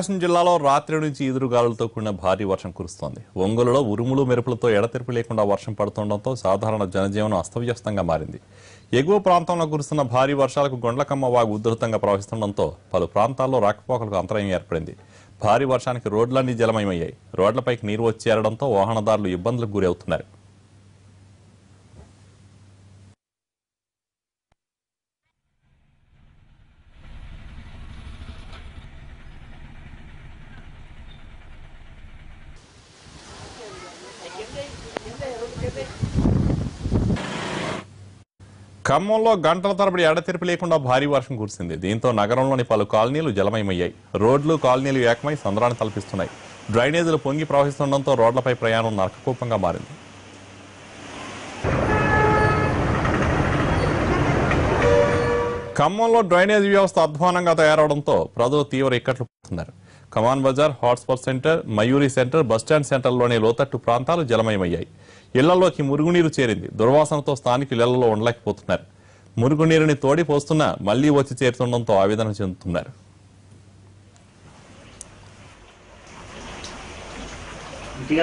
ప్రకాశం జిల్లాలో రాత్రి నుంచి ఈదురుగాలులతో కూడిన భారీ వర్షం కురుస్తోంది. ఒంగోలులో ఉరుములు మెరుపులతో ఎడతెరిపి లేకుండా వర్షం పడుతుండటంతో సాధారణ జనజీవనం అస్తవ్యస్తంగా మారింది. ఎగువ ప్రాంతంలో కురుస్తున్న భారీ వర్షాలకు గొండ్లకమ్మ వాగు ఉధృతంగా ప్రవహిస్తుండటంతో పలు ప్రాంతాల్లో రాకపోకలకు అంతరాయం ఏర్పడింది. భారీ వర్షానికి రోడ్లన్నీ జలమయమయ్యాయి. రోడ్లపైకి నీరు వచ్చి చేరడంతో వాహనదారులు ఇబ్బందులకు గురవుతున్నారు. ఖమ్మంలో గంటల తరబడి ఎడతెరిపి లేకుండా భారీ వర్షం కురిసింది. దీంతో నగరంలోని పలు కాలనీలు జలమయమయ్యాయి. రోడ్లు కాలనీలు ఏకమై సంద్రాన్ని తలపిస్తున్నాయి. డ్రైనేజీలు పొంగి ప్రవహిస్తుండటంతో రోడ్లపై ప్రయాణం నరకకూపంగా మారింది. ఖమ్మంలో డ్రైనేజీ వ్యవస్థ అధ్వానంగా తయారవడంతో ప్రజలు తీవ్ర ఇక్కట్లు పడుతున్నారు. Kaman Bazar, hotspot centre, Mayuri centre, bus stand సెంటర్లోని లోతట్టు ప్రాంతాలు జలమయమయ్యాయి. ఇళ్లలోకి మురుగునీరు చేరింది. దుర్వాసనతో స్థానికులు ఇళ్లలో ఉండలేకపోతున్నారు. మురుగునీరుని తోడి పోస్తున్నా మళ్లీ వచ్చి చేరుతుండటంతో ఆవేదన చెందుతున్నారు. ఇంటికి